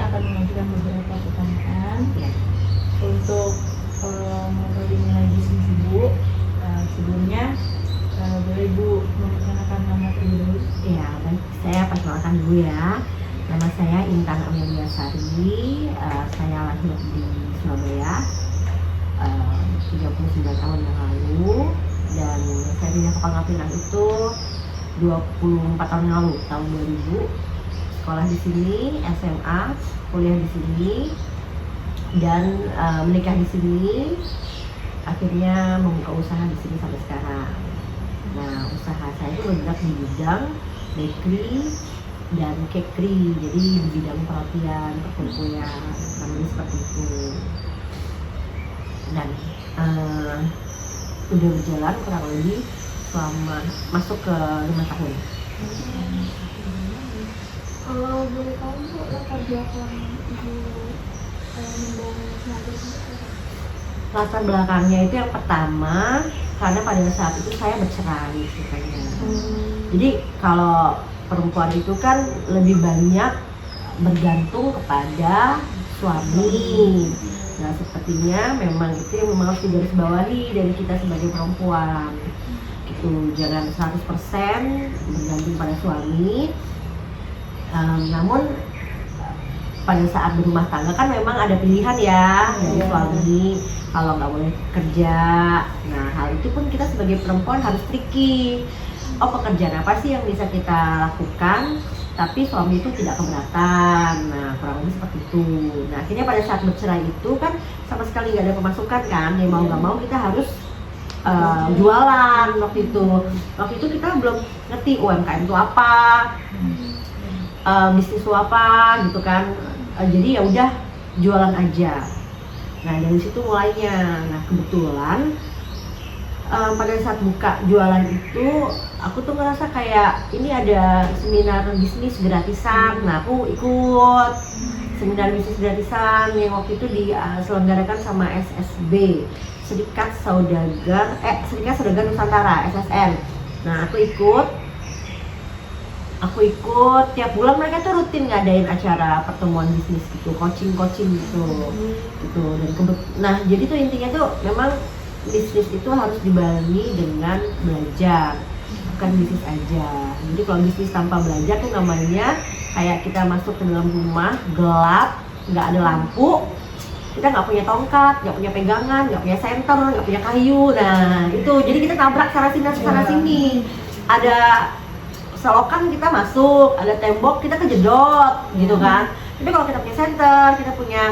akan mengajukan beberapa pertanyaan Ya. untuk ngobrol nilai bisnis Ibu. Sebelumnya boleh Ibu memperkenalkan nama terlebih dahulu? Ya, baik. Saya perkenalkan dulu ya. Nama saya Intan Amelia Sari. Saya lahir di Surabaya 39 tahun yang lalu, dan saya pindah ke Pangkal Pinang itu 24 tahun yang lalu, tahun 2000. Sekolah di sini, SMA, kuliah di sini, dan menikah di sini. Akhirnya membuka usaha di sini sampai sekarang. Nah, usaha saya itu bergerak di bidang bakery dan cakery, jadi di bidang perhatian, perkuliahan, namanya seperti itu. Dan udah berjalan kurang lebih selama masuk ke 5 tahun. Kalau boleh tahu Bu, latar belakang Ibu membangun usaha tersebut? Latar belakangnya itu yang pertama, karena pada saat itu saya bercerai ceritanya. Jadi kalau perempuan itu kan lebih banyak bergantung kepada suami. Nah, sepertinya memang itu yang memang harus digarisbawahi dari kita sebagai perempuan. Gitu, jangan 100% bergantung pada suami. Namun pada saat berumah tangga kan memang ada pilihan ya dari suami, kalau nggak boleh kerja. Nah, hal itu pun kita sebagai perempuan harus tricky. Oh, pekerjaan apa sih yang bisa kita lakukan tapi suami itu tidak keberatan? Nah, kurang lebih seperti itu. Nah, akhirnya pada saat bercerai itu kan sama sekali nggak ada pemasukan kan, ya mau nggak mau kita harus jualan. Waktu itu kita belum ngerti UMKM itu apa, bisnis itu apa gitu kan. Jadi ya udah jualan aja. Nah, dari situ mulainya. Nah, kebetulan pada saat buka jualan itu aku tuh ngerasa kayak ini ada seminar bisnis gratisan. Nah, aku ikut seminar bisnis gratisan yang waktu itu diselenggarakan sama SSB, Serikat Saudagar Nusantara, SSN. Nah, aku ikut tiap bulan. Mereka tuh rutin ngadain acara pertemuan bisnis gitu, coaching gitu. Nah, jadi tuh intinya tuh memang bisnis itu harus dibarengi dengan belajar, bukan bisnis aja. Jadi kalau bisnis tanpa belajar tuh namanya kayak kita masuk ke dalam rumah gelap, nggak ada lampu, kita nggak punya tongkat, nggak punya pegangan, nggak punya senter, nggak punya kayu. Nah, itu jadi kita tabrak sana sini. Ada selokan kita masuk, ada tembok kita kejedot gitu kan. Tapi kalau kita punya senter, kita punya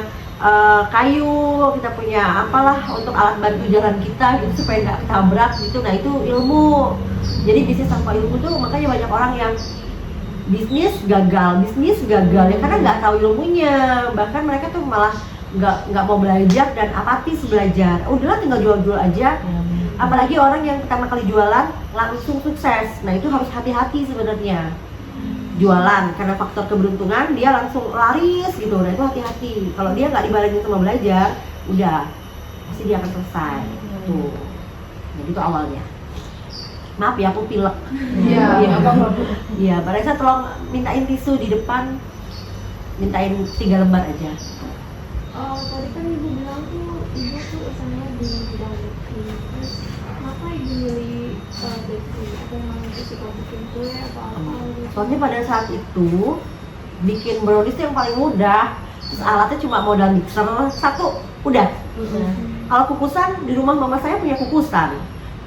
kayu, kita punya apalah untuk alat bantu jalan kita gitu supaya nggak ketabrak gitu. Nah, itu ilmu. Jadi bisnis tanpa ilmu tuh makanya banyak orang yang bisnis gagal ya karena nggak tahu ilmunya. Bahkan mereka tuh malah nggak mau belajar dan apatis belajar. Udahlah, tinggal jual aja. Apalagi orang yang pertama kali jualan langsung sukses. Nah, itu harus hati-hati sebenarnya. Jualan karena faktor keberuntungan dia langsung laris gitu. Nah, itu hati-hati. Kalau dia nggak dibarengin sama belajar, udah pasti dia akan selesai. Tuh. Jadi itu awalnya. Maaf ya, aku pilek. Iya, Mbak Reza tolong mintain tisu di depan. Mintain 3 lembar aja. Tadi kan Ibu bilang tuh Ibu tuh usahanya di bidang bakery. Terus kenapa Ibu milih bakery? Apa emang Ibu suka bikin kue atau apa gitu? Soalnya pada saat itu bikin brownies itu yang paling mudah. Terus alatnya cuma modal mixer satu, udah. Kalau kukusan di rumah mama saya punya kukusan.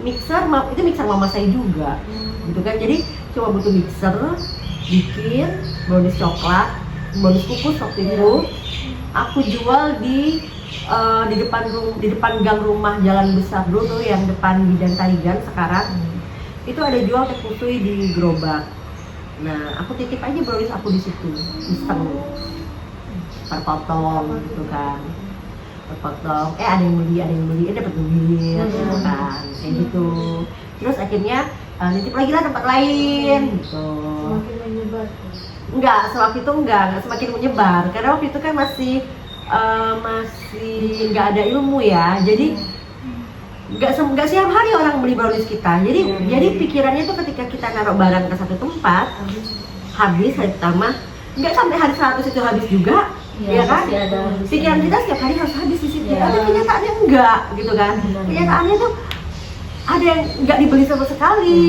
Mixer itu mixer mama saya juga. Gitu kan. Jadi cuma butuh mixer, bikin brownies coklat, brownies kukus waktu itu. Aku jual di depan gang rumah Jalan Besar dulu tuh, yang depan Bidan Tarigan sekarang. Itu ada jual teh kusui di gerobak. Nah, aku titip aja brownies aku di situ, iseng, per potong gitu kan, ada yang beli, dapat duit, gitu kan, kayak gitu. Terus akhirnya nitip lagi lah tempat lain, gitu. Semakin menyebar. Enggak, sewaktu itu enggak semakin menyebar, karena waktu itu kan masih nggak ada ilmu ya, jadi nggak setiap hari orang beli brownies kita. Jadi pikirannya tuh ketika kita naruh barang ke satu tempat habis hari pertama, nggak sampai hari 100 itu habis juga, ya kan? pasti ada habisnya. Pikiran kita setiap hari harus habis di situ, Iya. tapi kenyataannya enggak, gitu kan? Benar. Kenyataannya tuh ada yang nggak dibeli sama sekali,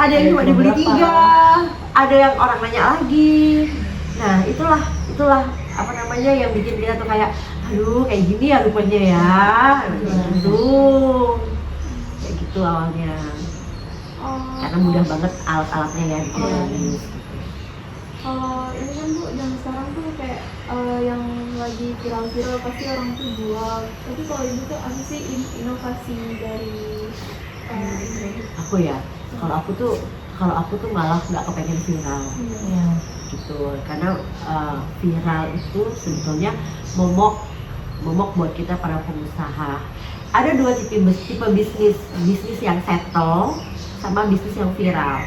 ada yang Ada cuma dibeli beberapa. 3, ada yang orang nanya lagi. Nah itulah apa namanya yang bikin kita tuh kayak, aduh kayak gini ya rupanya ya, kayak gitu awalnya. Karena mudah banget alat-alatnya ya bikin Oh. habis. Kalau ini kan Bu, dan sekarang tuh kayak yang lagi viral-viral pasti orang tuh jual. Tapi kalau Ibu tuh apa sih inovasi dari ini? Aku ya, kalau aku tuh malah nggak kepengen viral Iya. gitu, karena viral itu sebetulnya momok buat kita para pengusaha. Ada 2 tipe bisnis yang settle sama bisnis yang viral.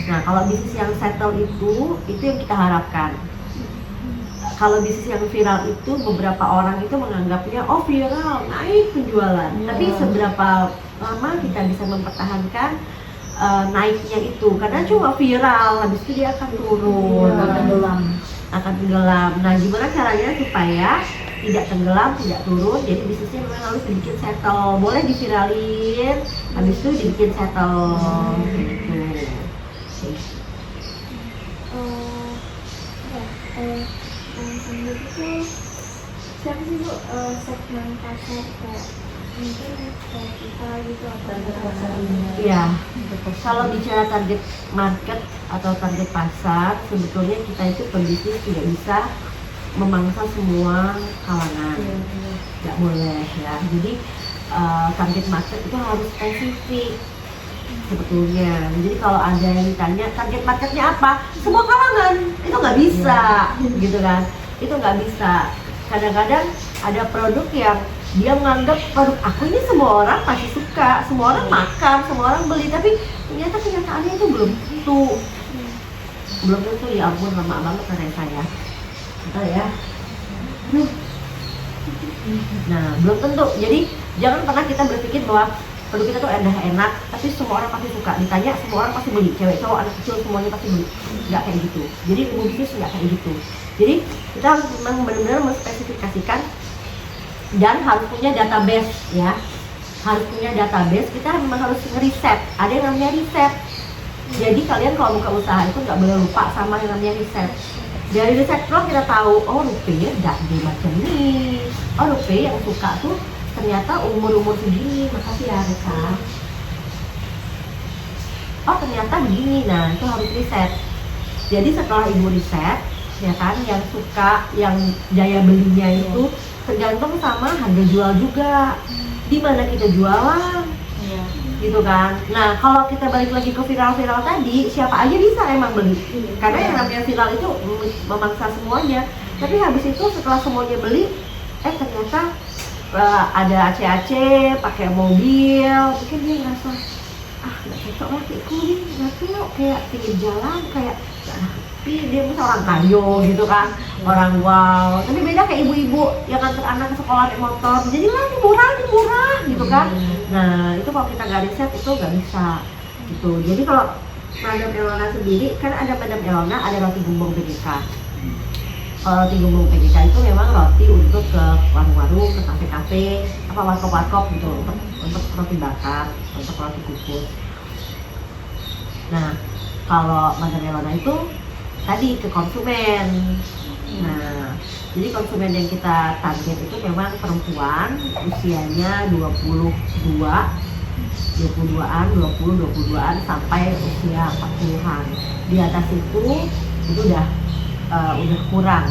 Nah kalau bisnis yang settle itu yang kita harapkan. Kalau bisnis yang viral itu beberapa orang itu menganggapnya oh viral naik penjualan, Iya. tapi seberapa lama kita bisa mempertahankan naiknya itu, karena cuma viral habis itu dia akan turun, Iya, akan tenggelam. Nah gimana caranya supaya tidak tenggelam, tidak turun? Jadi bisnisnya memang harus dibikin settle, boleh diviralin habis itu dibikin settle gitu. Sambil itu siapa sih Bu segmen pasar kayak mungkin kayak kita gitu atau Target pasar ini. Iya, kalau bicara target market atau target pasar, sebetulnya kita itu pebisnis tidak bisa memangsa semua kalangan, nggak boleh ya. Jadi target market itu harus spesifik sebetulnya. Jadi kalau ada yang ditanya target marketnya apa, semua kalangan itu nggak bisa, gitu kan? Itu nggak bisa. Kadang-kadang ada produk yang dia menganggap produk aku ini semua orang pasti suka, semua orang makan, semua orang beli, tapi ternyata kenyataannya itu belum tentu. Ya ampun, lama banget ternyata ya. Bentar ya. Aduh. Nah, belum tentu. Jadi jangan pernah kita berpikir bahwa produk kita tuh enak, tapi semua orang pasti suka. Ditanya semua orang pasti beli, cewek cowok anak kecil semuanya pasti beli. Nggak kayak gitu. Jadi ilmu bisnis nggak kayak gitu. Jadi kita harus memang benar-benar menspesifikasikan dan harus punya database ya. Harus punya database. Kita memang harus ngeriset. Ada yang namanya riset. Jadi kalian kalau buka usaha itu nggak boleh lupa sama yang namanya riset. Dari riset pro kita tahu, oh rupiah nggak di macam ini. Oh rupiah yang suka tuh ternyata umur segini. Makasih ya Rika. Oh ternyata begini. Nah itu harus riset. Jadi setelah ibu riset, ya kan, yang suka, yang daya belinya itu tergantung sama harga jual juga. Di mana kita jualan, Iya. gitu kan. Nah kalau kita balik lagi ke viral-viral tadi, siapa aja bisa emang beli, karena yang namanya viral itu memangsa semuanya. Tapi habis itu setelah semuanya beli, ternyata ada AC pakai mobil, mungkin dia ngerasa nggak cocok lah kayak kuning, nggak cocok kayak pinggir jalan, kayak nggak rapi, dia misal orang kayo gitu kan, orang wow. Tapi beda kayak ibu-ibu yang nganter anak ke sekolah naik motor, jadi lah ini murah gitu kan. Nah itu kalau kita nggak riset itu nggak bisa gitu. Jadi kalau Madam Elona sendiri, kan ada Madam Elona, ada roti gembong PGK. Kalau roti gembong PGK itu memang roti untuk ke warung-warung, ke kafe-kafe, apa warkop-warkop gitu, untuk roti bakar, untuk roti kukus. Nah kalau Madam Elona itu tadi ke konsumen. Nah jadi konsumen yang kita target itu memang perempuan usianya 22-an, 22-an sampai usia 40-an. Di atas itu udah kurang.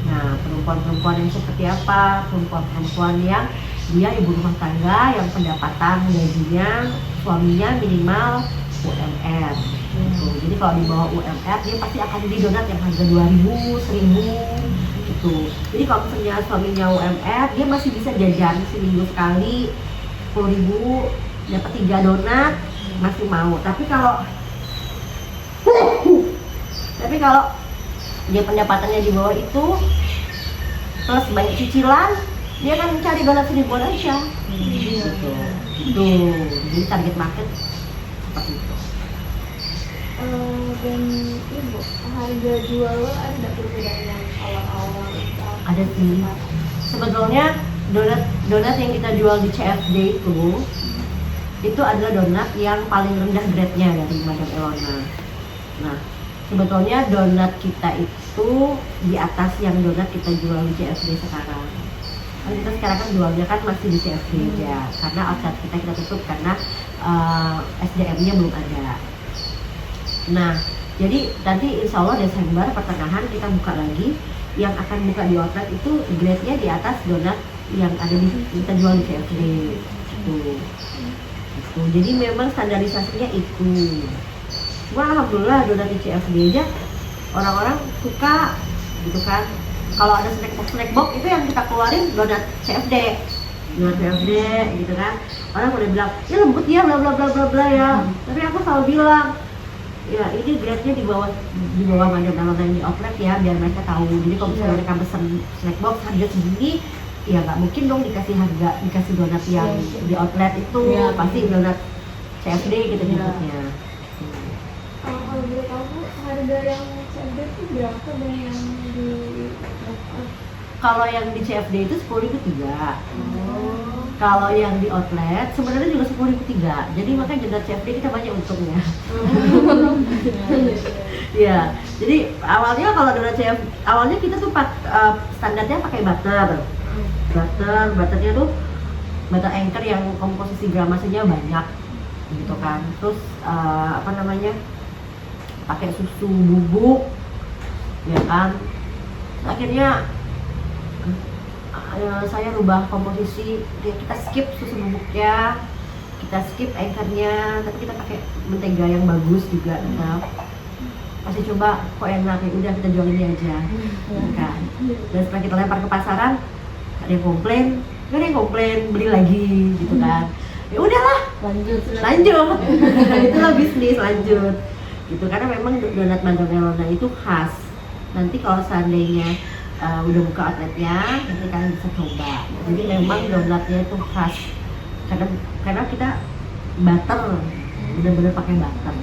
Nah, perempuan-perempuan yang seperti apa? Perempuan-perempuan yang dia ibu rumah tangga yang pendapatan gajinya suaminya minimal UMR. Gitu. Jadi kalau di bawah UMR dia pasti akan beli donat yang harga 2.000, 1.000 gitu. Jadi kalau misalnya suaminya UMR, dia masih bisa jajan seminggu sekali 10.000, dapat 3 donat masih mau. Tapi kalau dia pendapatannya di bawah itu plus banyak cicilan, dia akan mencari donat 1.000-an aja. Gitu. Jadi target market seperti itu. dan ibu harga jual ada nggak perbedaan yang awal-awal Ada sih. Sebetulnya donat yang kita jual di CFD itu adalah donat yang paling rendah grade-nya dari Madam Elona. Nah, sebetulnya donat kita itu di atas yang donat kita jual di CFD sekarang. Kan kita sekarang kan jualnya kan masih di CFD aja, karena outlet kita tutup karena SDM-nya belum ada. Nah, jadi nanti insya Allah Desember pertengahan kita buka lagi. Yang akan buka di outlet itu grade-nya di atas donat yang ada di kita jual di CFD gitu. Jadi memang standarisasinya itu. Cuma alhamdulillah donat di CFD aja orang-orang suka gitu kan. Kalau ada snack box itu yang kita keluarin donat CFD gitu kan. Orang udah bilang, ya lembut ya bla bla bla bla bla ya. Tapi aku selalu bilang, ya ini grade-nya di bawah Madam Elona di outlet ya, biar mereka tahu. Jadi kalau misalnya mereka pesen snack box harga segini, ya nggak mungkin dong dikasih donat yang di outlet itu, pasti donat CFD gitu nyebutnya. kalau boleh tahu harga yang CFD itu berapa dan yang di Kalau yang di CFD itu 10.003. Kalau yang di outlet sebenarnya juga 10.003. Jadi makanya donat CFD kita banyak untungnya. Ya, jadi awalnya kalau donat CFD awalnya kita tuh standarnya pakai butternya tuh butter anchor yang komposisi gramasenya banyak gitu kan. Terus pakai susu bubuk ya kan. Akhirnya saya rubah komposisi, kita skip susu bubuknya, kita skip anchornya, tapi kita pakai mentega yang bagus juga tetap. Pasti coba kok enak, ya udah kita jual ini aja kan. Dan setelah kita lempar ke pasaran, ada yang komplain, nggak ada yang komplain, beli lagi gitu kan. Ya udahlah, lanjut. Itulah bisnis, lanjut gitu. Karena memang donat Madam Elona itu khas. Nanti kalau seandainya udah buka outletnya, nanti kalian bisa coba. Jadi memang donatnya itu khas karena kita butter, benar-benar pakai butter.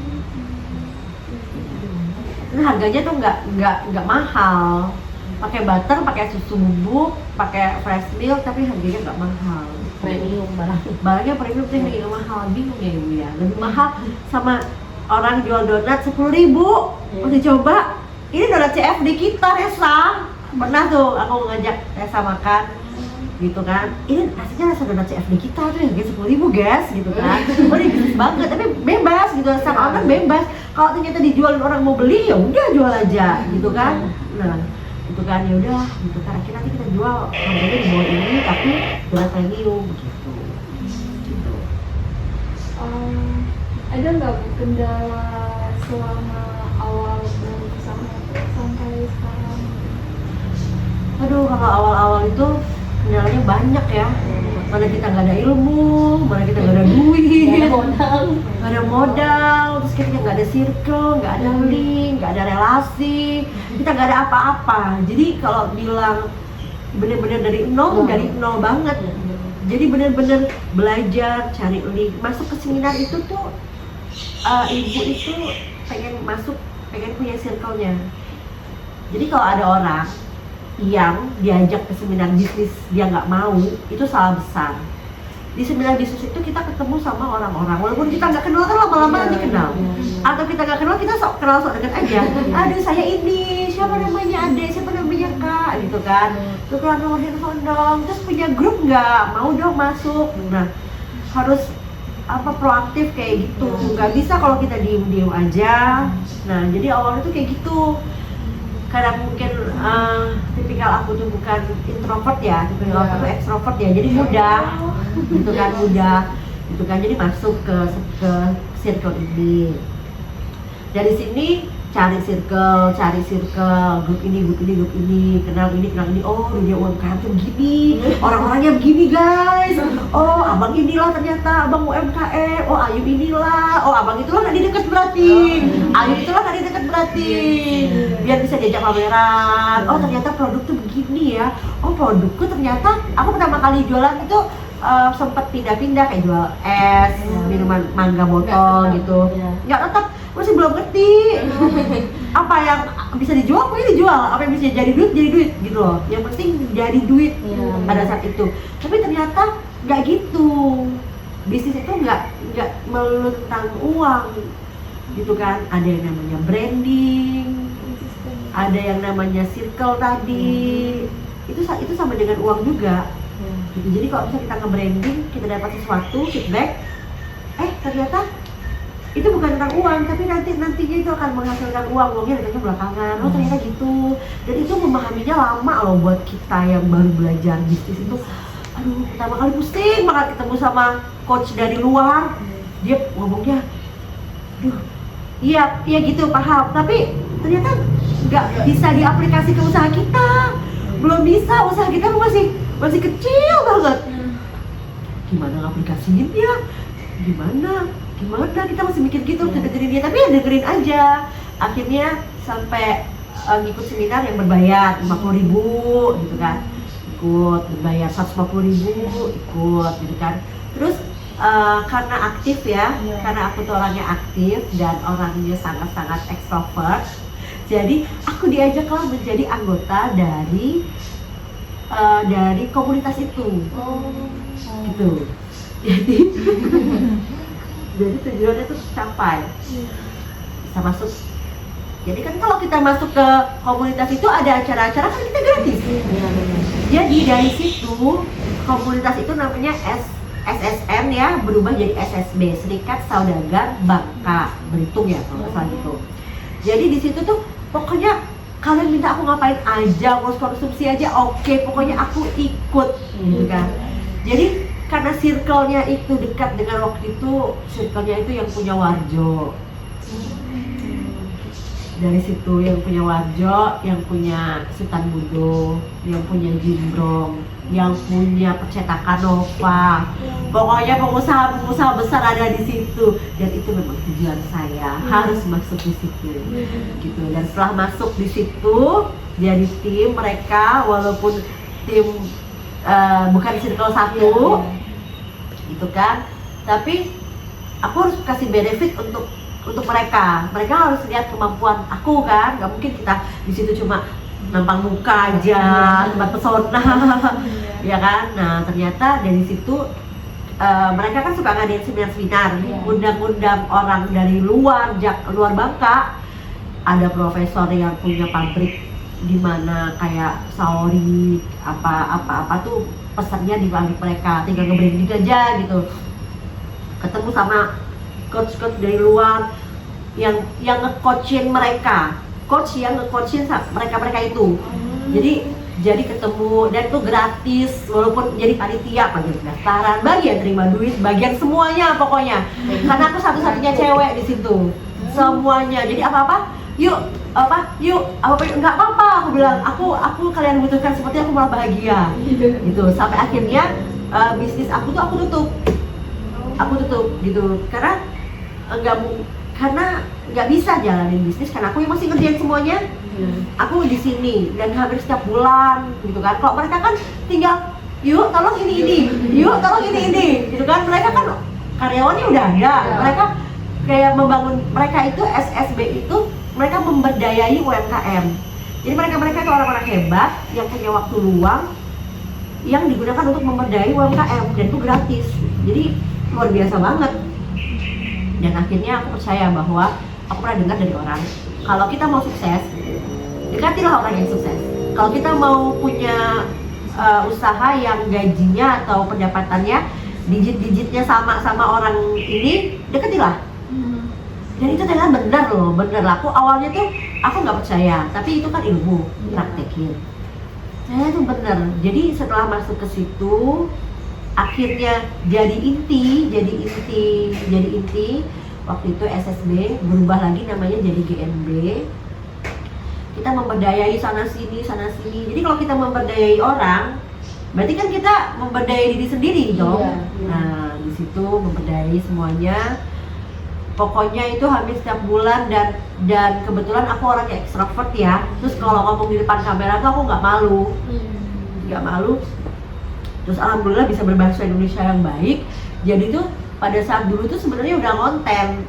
Terus harganya tuh nggak mahal. Pakai butter, pakai susu bubuk, pakai fresh milk, tapi harganya nggak mahal. Premium Barangnya premium sih harganya nggak mahal, bingung ya ibu ya. Lebih mahal sama orang jual donat 10.000. Udah coba? Ini donat CFD kita, Resa. Pernah tuh aku ngajak Resa makan gitu kan, ini aslinya rasa donat CFD kita tuh harga 10.000 guys gitu kan. Oh ini bisnis banget, tapi bebas gitu, sang owner bebas. Kalau ternyata dijual orang mau beli ya udah jual aja gitu kan. Nah itu kan ya udah gitu kan, akhirnya nanti kita jual harganya di bawah ini tapi donat premium gitu. ada nggak Bu kendala selama awal berusaha itu sampai sekarang? Aduh, kalau awal-awal itu kendalanya banyak ya. Mana kita nggak ada ilmu, mana kita nggak ada duit, nggak ada modal, terus kita nggak ada circle, nggak ada link, nggak ada relasi, kita nggak ada apa-apa. Jadi kalau bilang bener-bener dari nol banget. Jadi bener-bener belajar, cari link, masuk ke seminar itu tuh ibu itu pengen punya circle-nya. Jadi kalau ada orang yang diajak ke seminar bisnis dia nggak mau, itu salah besar. Di seminar bisnis itu kita ketemu sama orang-orang, walaupun kita nggak kenal kan lama-lama nanti kenal. Atau kita nggak kenal, kita sok dekat aja. Aduh saya ini, siapa namanya Ade, siapa namanya Kak, gitu kan. Tukeran nomor handphone dong, terus punya grup nggak, mau dong masuk. Nah harus proaktif kayak gitu, nggak bisa kalau kita diem aja. Nah jadi awalnya tuh kayak gitu. Karena mungkin tipikal aku tuh bukan introvert ya, tipikal aku tuh extrovert ya, jadi mudah gitu kan, jadi masuk ke circle ini. Dari sini cari circle, grup ini, kenal ini, oh dunia UMKM tuh begini, orang-orangnya begini guys, oh abang inilah ternyata abang UMKM, oh Ayu inilah, oh abang itulah tadi deket berarti, Ayu itulah tadi deket berarti, biar bisa diajak pameran, oh ternyata produk tuh begini ya, oh produkku ternyata, aku pertama kali jualan itu sempat pindah-pindah kayak jual es, minuman mangga botol gitu, nggak tetap masih belum ngerti apa yang bisa dijual, pokoknya dijual, apa yang bisa jadi duit gitu loh. Yang penting jadi duit pada saat itu. Tapi ternyata nggak gitu. Bisnis itu nggak melulu tentang uang gitu kan. Ada yang namanya branding, ada yang namanya circle tadi. Itu sama dengan uang juga. Gitu. Jadi kalau misalnya kita nge-branding, kita dapat sesuatu feedback, ternyata itu bukan tentang uang, tapi nantinya itu akan menghasilkan uangnya datangnya belakangan. Oh ternyata gitu. Dan itu memahaminya lama loh buat kita yang baru belajar bisnis itu. Aduh, pertama kali pusing banget ketemu sama coach dari luar. Dia ngomongnya, aduh, iya gitu paham. Tapi ternyata nggak bisa diaplikasi ke usaha kita. Belum bisa, usaha kita masih kecil banget. Gimana ngaplikasiinnya? Gimana kita masih mikir gitu, dengerin dia, tapi ya dengerin aja. Akhirnya sampai ngikut seminar yang berbayar 50.000 gitu kan, ikut berbayar 150.000 ikut gitu kan. Terus karena aktif ya, karena aku tuh orangnya aktif dan orangnya sangat-sangat ekstrovert, jadi aku diajaklah menjadi anggota dari komunitas itu. Gitu. Jadi tujuannya tuh tercapai, bisa masuk. Jadi kan kalau kita masuk ke komunitas itu ada acara-acara kan kita gratis. Jadi dari situ komunitas itu namanya SSN ya, berubah jadi SSB, Serikat Saudagar Bangka Belitung ya kalau nggak salah gitu. Jadi di situ tuh pokoknya kalian minta aku ngapain aja, mau konsumsi aja oke, pokoknya aku ikut gitu kan. Jadi karena circle-nya itu dekat dengan waktu itu, circle-nya itu yang punya Warjo. Dari situ yang punya Warjo, yang punya Sultan Budo, yang punya Jimbrong, yang punya percetakan Nova. Pokoknya pengusaha besar ada di situ. Dan itu memang tujuan saya, harus masuk di situ. Gitu. Dan setelah masuk di situ, jadi tim mereka, walaupun tim bukan circle satu, gitu kan, tapi aku harus kasih benefit untuk mereka harus lihat kemampuan aku kan, nggak mungkin kita di situ cuma nampang muka aja, tempat pesona, ya kan. Nah ternyata dari situ mereka kan suka ngadain seminar-seminar, undang-undang orang dari luar Bangka, ada profesor yang punya pabrik di mana kayak saori apa tuh pesannya di balik mereka, tinggal nge-branding aja gitu. Ketemu sama coach dari luar yang nge-coachin mereka, coach yang nge-coachin mereka itu. Jadi ketemu dan itu gratis, walaupun jadi panitia, bagian pendaftaran, bagian terima duit, bagian semuanya pokoknya. Karena aku satu-satunya cewek di situ, semuanya. Jadi apa nggak apa-apa, aku bilang aku kalian butuhkan seperti aku malah bahagia gitu. Sampai akhirnya bisnis aku tutup gitu, karena nggak bisa jalanin bisnis karena aku yang masih ngerjain semuanya. Aku di sini dan hampir setiap bulan gitu kan. Kalau mereka kan tinggal yuk tolong ini gitu kan. Mereka kan karyawannya udah ada, mereka kayak membangun, mereka itu SSB itu mereka memberdayai UMKM. Jadi mereka itu orang-orang hebat yang punya waktu luang yang digunakan untuk memberdayai UMKM, dan itu gratis. Jadi luar biasa banget. Dan akhirnya aku percaya bahwa aku pernah dengar dari orang, kalau kita mau sukses, dekatilah orang yang sukses. Kalau kita mau punya usaha yang gajinya atau pendapatannya digit-digitnya sama orang ini, dekatilah. Dan itu ternyata benar loh, bener lah. Aku awalnya tuh aku nggak percaya, tapi itu kan ilmu, praktekin. Ternyata itu bener. Jadi setelah masuk ke situ, akhirnya jadi inti. Waktu itu SSB berubah lagi namanya jadi GNB. Kita memberdayai sana sini. Jadi kalau kita memberdayai orang, berarti kan kita memberdayai diri sendiri dong. Nah di situ memberdayai semuanya. Pokoknya itu hampir setiap bulan, dan kebetulan aku orangnya ekstrovert ya. Terus kalau ngomong di depan kamera tuh aku nggak malu. Terus alhamdulillah bisa berbahasa Indonesia yang baik. Jadi tuh pada saat dulu tuh sebenarnya udah ngonten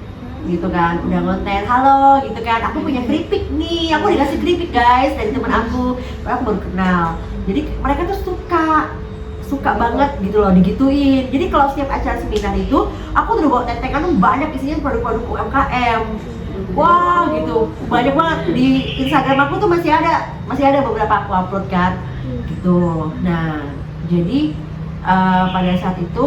gitu kan, udah ngonten, halo gitu kan, aku punya keripik nih, aku dikasih keripik guys dari teman aku baru kenal. Jadi mereka tuh suka banget gitu loh digituin. Jadi kalau setiap acara seminar itu aku udah bawa tentengan banyak isinya produk-produk UMKM. Wah gitu, banyak banget di Instagram aku tuh masih ada beberapa aku upload kan gitu. Nah jadi pada saat itu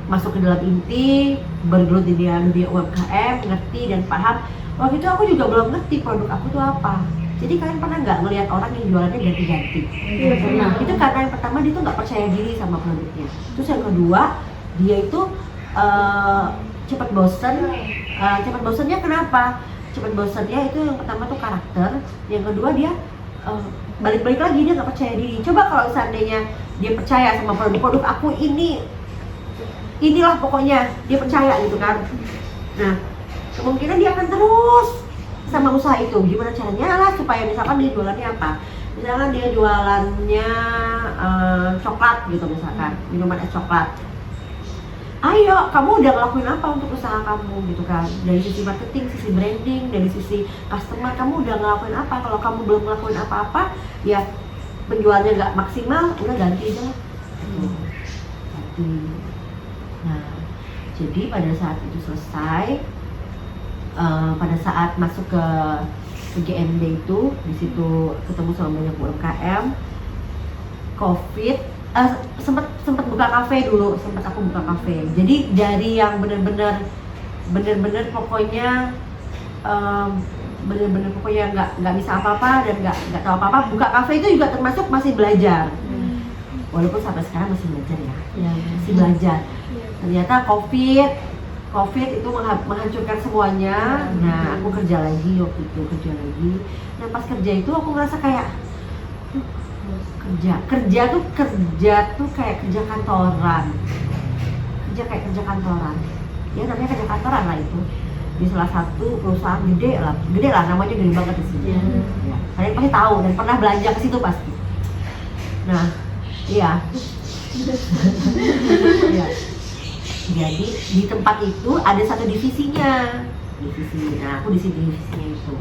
masuk ke dalam inti, bergelut di dunia UMKM, ngerti dan paham. Waktu itu aku juga belum ngerti produk aku tuh apa. Jadi kalian pernah nggak ngelihat orang yang jualannya ganti-ganti? Iya, pernah. Itu karena yang pertama dia tuh nggak percaya diri sama produknya. Terus yang kedua dia itu cepat bosan. Cepat bosannya kenapa? Cepat bosannya itu yang pertama tuh karakter. Yang kedua dia balik-balik lagi dia nggak percaya diri. Coba kalau seandainya dia percaya sama produk aku inilah pokoknya dia percaya gitu kan. Nah kemungkinan dia akan terus sama usaha itu. Gimana caranya lah supaya misalkan dia jualannya apa? Misalkan dia jualannya coklat gitu misalkan, minuman es coklat. Ayo, kamu udah ngelakuin apa untuk usaha kamu gitu kan? Dari sisi marketing, sisi branding, dari sisi customer kamu udah ngelakuin apa? Kalau kamu belum ngelakuin apa-apa, ya penjualnya nggak maksimal, udah ganti aja. Ganti. Nah, jadi pada saat itu selesai, pada saat masuk ke GMD itu, di situ ketemu sama banyak UMKM, COVID, sempat buka kafe dulu, sempat aku buka kafe. Jadi dari yang bener-bener pokoknya nggak bisa apa-apa dan nggak tahu apa-apa, buka kafe itu juga termasuk masih belajar. Walaupun sampai sekarang masih belajar ya, masih belajar. Ternyata COVID itu menghancurkan semuanya. Nah, aku kerja lagi waktu itu, Nah, pas kerja itu aku ngerasa kayak kerja tuh kayak kerja kantoran. Ya namanya kerja kantoran lah itu. Di salah satu perusahaan gede lah, namanya gede banget di sini. Ya, kalian pasti tahu dan pernah belanja ke situ pasti. Nah, iya. Iya. Jadi di tempat itu ada satu divisinya. Nah aku di sini divisinya itu.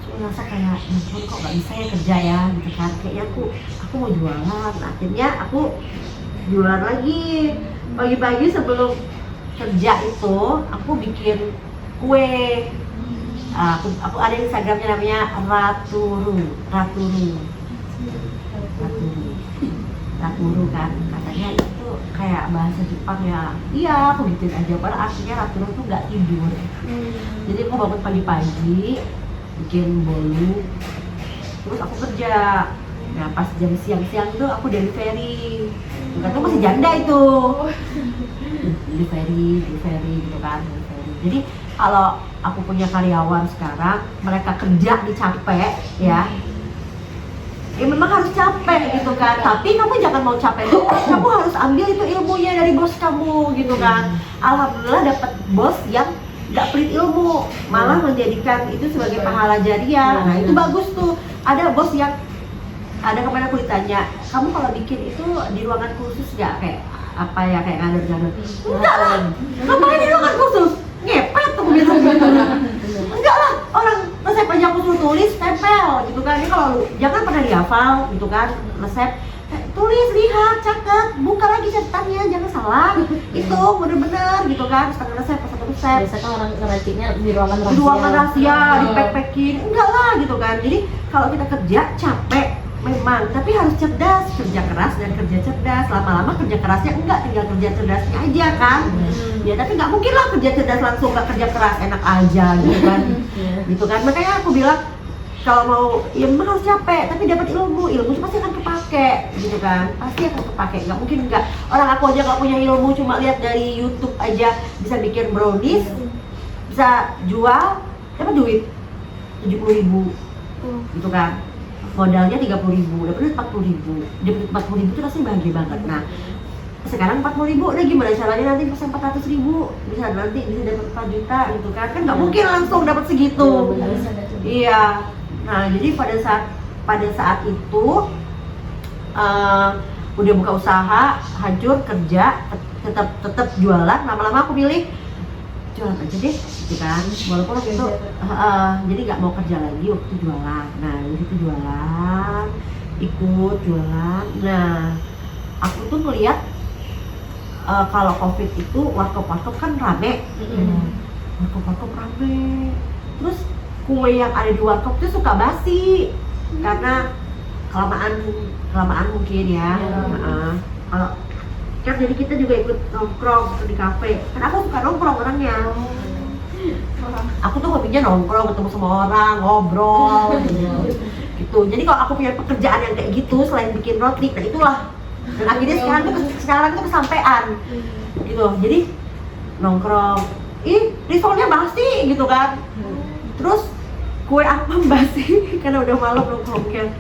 Saya ngerasa kayak, kok nggak bisa ya kerja ya gitu kan. Kayaknya aku mau jualan. Akhirnya aku jualan lagi. Pagi-pagi sebelum kerja itu aku bikin kue. Aku ada Instagramnya namanya Raturu kan, katanya itu kayak bahasa Jepang ya. Iya, aku bikin aja, padahal artinya Raturu tuh nggak tidur. Jadi aku bangun pagi-pagi bikin bolu, terus aku kerja. Nah pas jam siang-siang tuh aku delivery. Bukan tuh masih janda itu. Delivery gitu kan, Jadi kalau aku punya karyawan sekarang, mereka kerja capek ya memang harus capek gitu kan, tapi kamu jangan mau capek dulu, kamu harus ambil itu ilmunya dari bos kamu gitu kan. Alhamdulillah dapat bos yang nggak pelit ilmu, malah menjadikan itu sebagai pahala jariah. Nah itu bagus tuh. Ada bos yang kemarin aku ditanya, kamu kalau bikin itu di ruangan khusus nggak, kayak apa ya, kayak ngader-ngader? Enggak lah, ngapain di ruangan khusus? Ngepet tuh gitu. Enggak lah, orang resep aja aku suruh tulis, tempel gitu kan. Ini kalau jangan pernah dihafal gitu kan resep, tulis, lihat, catat, buka lagi catatannya, jangan salah. Itu bener-bener gitu kan, setengah resep, satu resep. Biasanya orang ngeraciknya di ruangan rahasia. Di ruangan rahasia, di-pack-packin. Enggak lah gitu kan. Jadi kalau kita kerja capek memang, tapi harus cerdas, kerja keras dan kerja cerdas. Lama-lama kerja kerasnya enggak, tinggal kerja cerdasnya aja kan. Ya tapi nggak mungkin lah kerja cerdas langsung nggak kerja keras enak aja gitu kan. Gitu kan, makanya aku bilang kalau mau ya memang harus capek, tapi dapat ilmu itu pasti akan kepake gitu kan, pasti akan kepake. Nggak mungkin nggak. Orang aku aja nggak punya ilmu, cuma lihat dari YouTube aja bisa bikin brownies, bisa jual, dapat duit 70.000 gitu kan. Modalnya 30.000, dapat duit 40.000. Dapat 40.000 itu rasanya bahagia banget. Nah sekarang 40.000, udah gimana caranya nanti bisa 400.000, bisa dapat 4 juta gitu kan nggak mungkin langsung dapat segitu. Iya. Nah jadi pada saat itu udah buka usaha, hancur, kerja, tetap jualan. Lama-lama aku pilih jualan aja deh gitu kan, walaupun waktu itu jadi nggak mau kerja lagi waktu itu jualan. Nah dari situ jualan, ikut jualan. Nah aku tuh ngeliat kalau covid itu warkop kan rame, warkop rame. Terus kue yang ada di warkop tuh suka basi karena kelamaan mungkin ya. Kalau kan jadi kita juga ikut nongkrong di kafe. Karena aku suka nongkrong orangnya. Aku tuh hobinya nongkrong, ketemu sama orang, ngobrol gitu. Jadi kalau aku punya pekerjaan yang kayak gitu selain bikin roti, nah itulah. Dan akhirnya sekarang tuh kesampean gitu. Jadi nongkrong, risolnya basi gitu kan. Terus kue apa basi karena udah malam nongkrongnya.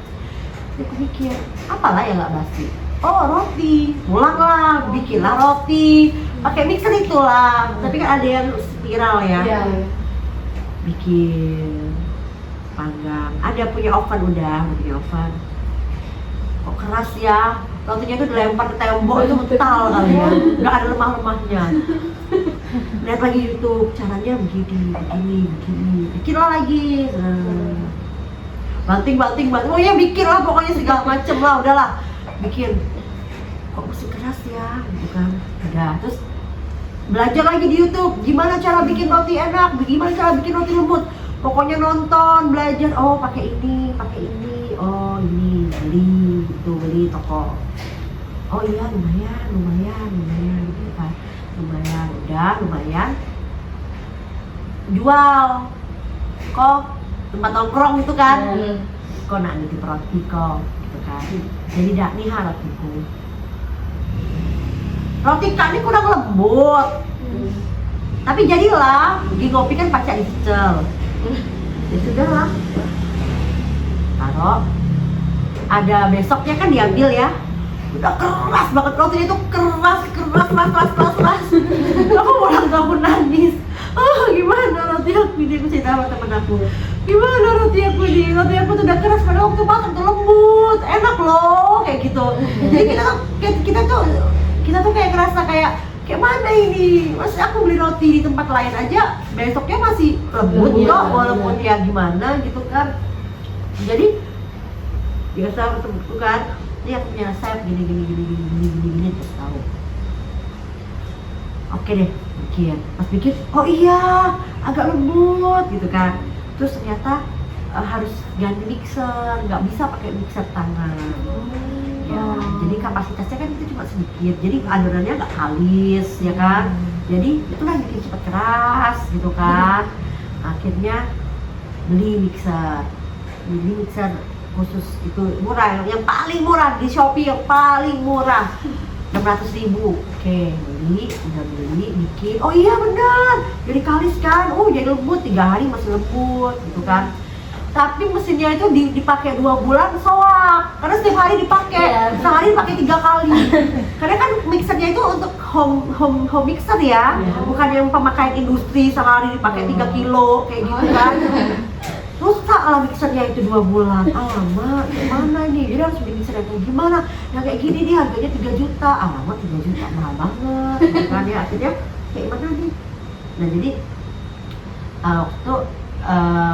Jadi aku mikir, apalah yang nggak basi? Oh roti, pulanglah, bikinlah roti, pakai mixer itulah. Tapi kan ada yang spiral ya. Bikin, panggang. Ada punya oven punya oven. Kok keras ya? Rotinya itu dilempar ke tembok itu mental kali ya. Nggak ada lemah-lemahnya. Lihat lagi YouTube, caranya begini. Bikinlah lagi. Banting. Oh ya bikin lah pokoknya segala macem lah, udahlah. Bikin. Kok mesti keras ya, gitu kan. Udah, terus belajar lagi di YouTube gimana cara bikin roti enak, gimana cara bikin roti lembut. Pokoknya nonton, belajar, oh pakai ini, oh ini beli toko. Oh iya lumayan gitu kan. Lumayan. Jual. Kok tempat nongkrong gitu kan. Kok nak nitip roti kok gitu kan. Jadi dak nih rotiku. Roti kami kurang lembut. Tapi jadilah, di kopi kan pakai dicel. Ya sudah lah. Taruh. Ada besoknya kan diambil ya. Udah keras banget rotinya itu keras. Aku pulang kampung nangis. Gimana roti aku ini, aku cerita sama temen aku. Gimana roti aku ini? Roti aku tuh udah keras, padahal waktu makan tuh lembut, enak loh, kayak gitu. Jadi kita tuh kayak ngerasa kayak mana ini? Maksudnya aku beli roti di tempat lain aja, besoknya masih lembut kok, walaupun ya gimana gitu kan. Jadi biasa temenku kan, ini aku punya resep gini terus tahu. Oke deh, bikin. Pas bikin, oh iya, agak lembut gitu kan. Terus ternyata harus ganti mixer, nggak bisa pakai mixer tangan. Ya, jadi kapasitasnya kan itu cuma sedikit, jadi adonannya nggak kalis, ya kan. Jadi itulah bikin cepat keras gitu kan. Akhirnya beli mixer khusus itu murah, yang paling murah di Shopee, yang paling murah 600.000. Oke, udah beli, bikin. Oh iya benar, jadi kalis kan. Jadi lembut, 3 hari masih lembut gitu kan. Tapi mesinnya itu dipakai 2 bulan soak, karena setiap hari dipakai, sehari dipakai 3 kali. Karena kan mixernya itu untuk home mixer ya, bukan yang pemakaian industri sehari dipakai 3 kilo kayak gitu kan. Rusak lah mixernya itu 2 bulan. Alamak, gimana ini? Jadi harus beli mixer yang kayak gimana? Yang kayak gini nih harganya 3 juta. Alamak, 3 juta mahal banget gitu kan ya. Akhirnya kayak mana nih? Nah jadi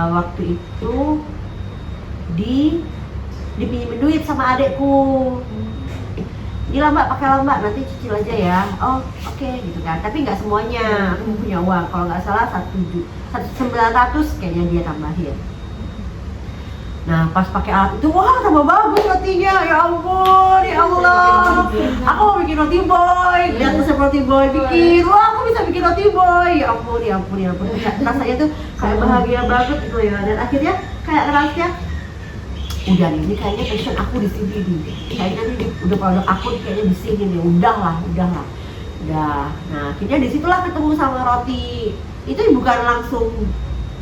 waktu itu dipinjemin duit sama adekku. Ini lah mbak, pakai lah mbak, nanti cicil aja ya. Oh oke, gitu kan. Tapi nggak semuanya, aku punya uang. Kalau nggak salah 1.900 kayaknya dia tambahin. Nah pas pakai alat itu, wah tambah bagus rotinya, ya ampun, ya Allah. Aku mau bikin roti boy, lihat resep roti boy bikin, wah aku bisa bikin roti boy, ya ampun. Rasanya tuh kayak bahagia banget gitu ya. Dan akhirnya kayak ngerasa, udah nih, ini kayaknya passion aku di sini nih. Kayaknya nih udah produk aku kayaknya di sini nih, udahlah. Nah akhirnya disitulah ketemu sama roti. Itu bukan langsung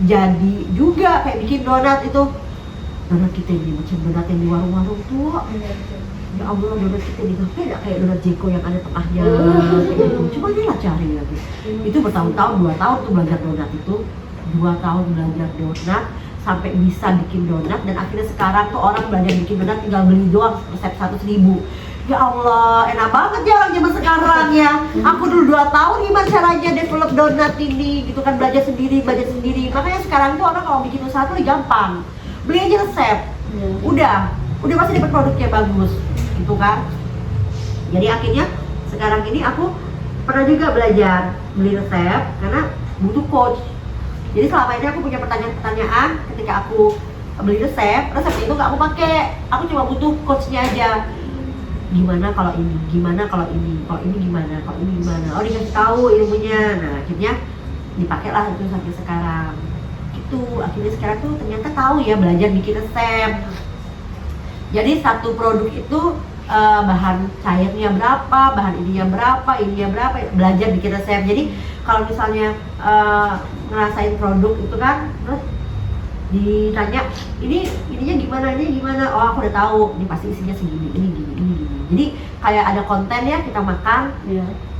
jadi juga kayak bikin donat itu. Donat kita ini macam donat yang di warung-warung tuh. Ya Allah, donat kita di kafe nggak kayak donat Jeko yang ada tengahnya kayak gitu. Cuma dia lah cari lagi. Itu bertahun-tahun, 2 tahun tuh belajar donat itu. 2 tahun belajar donat sampai bisa bikin donat. Dan akhirnya sekarang tuh orang belajar bikin donat tinggal beli doang resep 100.000. Ya Allah, enak banget ya orang zaman sekarang ya. Aku dulu 2 tahun gimana caranya develop donat ini gitu kan, belajar sendiri. Makanya sekarang tuh orang kalau bikin usaha tuh gampang. Beli aja resep. Udah pasti dapat produknya bagus gitu kan. Jadi akhirnya sekarang ini aku pernah juga belajar beli resep karena butuh coach. Jadi selama ini aku punya pertanyaan ketika aku beli resep itu nggak aku pakai. Aku cuma butuh coachnya aja. Gimana kalau ini, kalau ini gimana, oh dikasih tahu ilmunya. Nah akhirnya dipakailah itu sampai sekarang. Itu akhirnya sekarang tuh ternyata tahu ya belajar bikin resep. Jadi satu produk itu bahan cairnya berapa, bahan ininya berapa, belajar bikin resep. Jadi kalau misalnya ngerasain produk itu kan, terus ditanya ininya gimana, oh aku udah tahu, ini pasti isinya segini, ini gini. Jadi kayak ada konten ya, kita makan,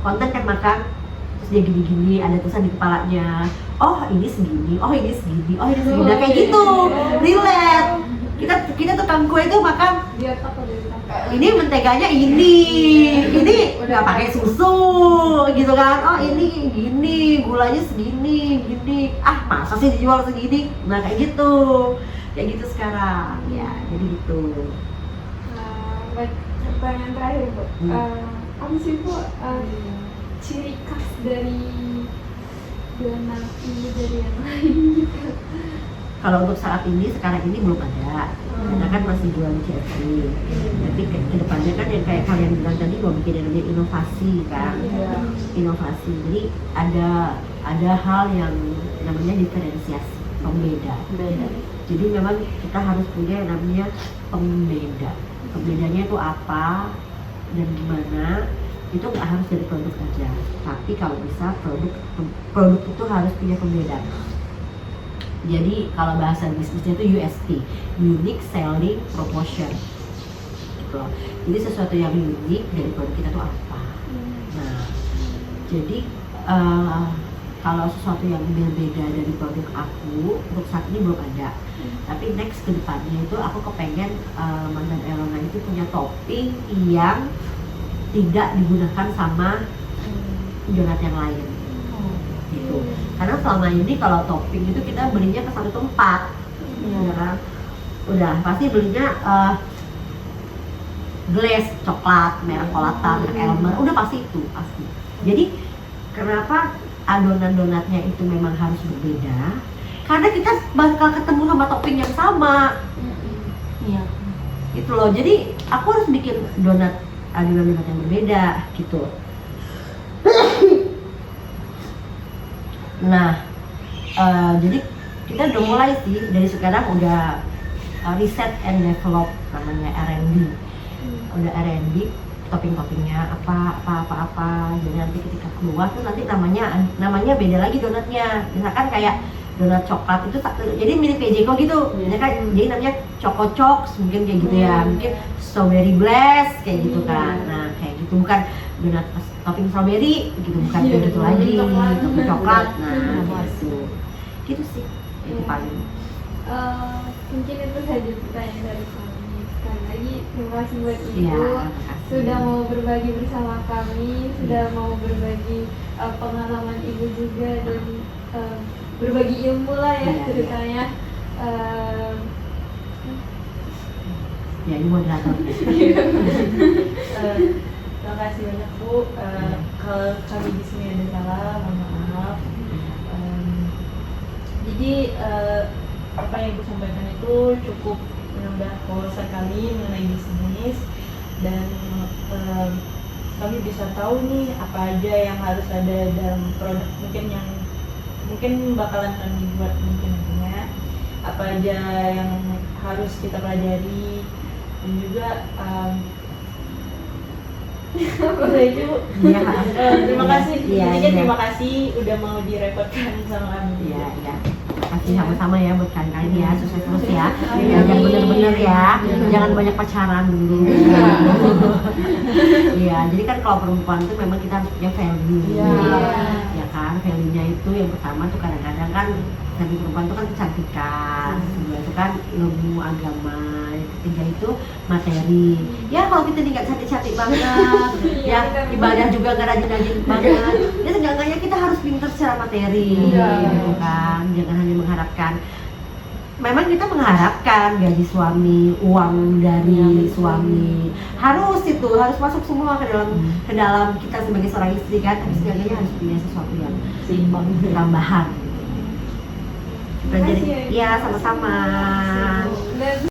konten kan makan, terus dia gini, ada tulisan di kepalanya, oh ini segini, nah kayak gitu, relate. Kita tukang kue itu makan, ini menteganya ini nggak pakai susu gitu kan, oh ini gini, gulanya segini, masa sih dijual segini, nah kayak gitu sekarang ya, jadi gitu. Pertanyaan terakhir Bu, apa sih Bu ciri khas dari donat ini dari yang lain gitu? Kalau untuk sekarang ini belum ada, karena kan masih jual di CFC. Tapi kedepannya kan yang kayak kalian bilang tadi mau bikin yang namanya inovasi kan, inovasi. Jadi ada hal yang namanya diferensiasi, pembeda. Jadi memang kita harus punya yang namanya pembeda. Pembedanya itu apa dan gimana, itu nggak harus dari produk aja, tapi kalau bisa produk itu harus punya pembeda. Jadi kalau bahasa bisnisnya itu USP, Unique Selling Proposition gitu. Jadi sesuatu yang unik dari produk kita itu apa. Nah jadi kalau sesuatu yang berbeda dari produk aku untuk saat ini belum ada. Tapi next ke depannya itu aku kepengen Madam Elona itu punya topping yang tidak digunakan sama donat yang lain gitu. Karena selama ini kalau topping itu kita belinya ke satu tempat, ya kan? Udah pasti belinya glaze coklat, merek Colata, merek Elmer, udah pasti itu pasti. Jadi kenapa adonan-donatnya itu memang harus berbeda? Karena kita bakal ketemu sama topping yang sama. Iya. Gitu loh. Jadi aku harus bikin adonan-donat yang berbeda gitu. Nah, jadi kita udah mulai sih dari sekarang udah riset and develop namanya R&D. Udah R&D, topping-toppingnya apa. Jadi nanti ketika keluar tuh nanti namanya beda lagi donatnya. Misalkan kayak donat coklat itu jadi mirip PJko gitu, ya kan? Jadi namanya Choco Chocs mungkin kayak gitu ya, mungkin strawberry blast kayak gitu kan. Nah kayak gitu, bukan donat topping strawberry gitu, bukan kayak gitu lagi, topping coklat. Nah gitu sih itu paling. Mungkin itu saja pertanyaan dari kami. Sekali lagi terima kasih buat Ibu Ya, sudah mau berbagi bersama kami, sudah mau berbagi pengalaman Ibu juga dan berbagi ilmu lah ya, ceritanya. Ya ini moderator. Terima kasih banyak Bu. Kalau kami di sini ada salah, mohon maaf. Jadi apa yang Ibu sampaikan itu cukup menambah wawasan kami mengenai bisnis, dan kami bisa tahu nih apa aja yang harus ada dalam produk mungkin bakalan kami buat mungkin nantinya, apa aja yang harus kita pelajari, dan juga terima kasih. Terima kasih udah mau direpotkan sama kami. Iya. Kasih sama-sama ya buat kalian ya, sukses terus ya. Jangan bener-bener ya, jangan banyak pacaran dulu. Iya, jadi kan kalau perempuan tuh memang kita harus punya value. Ya kan, value-nya itu yang pertama tuh kadang-kadang kan dari perempuan tuh kan kecantikan, kedua itu kan ilmu agama, ketiga itu materi. Ya kalau kita nih nggak cantik-cantik banget, ya ibadah juga nggak rajin-rajin banget, ya seenggaknya kita harus pintar secara materi, gitu kan. Jangan hanya mengharapkan. Memang kita mengharapkan gaji suami, uang dari suami harus masuk semua ke dalam kita sebagai seorang istri kan. Tapi seenggaknya harus punya sesuatu yang seimbang. tambahan. Terima kasih Jadi ya sama-sama. Dan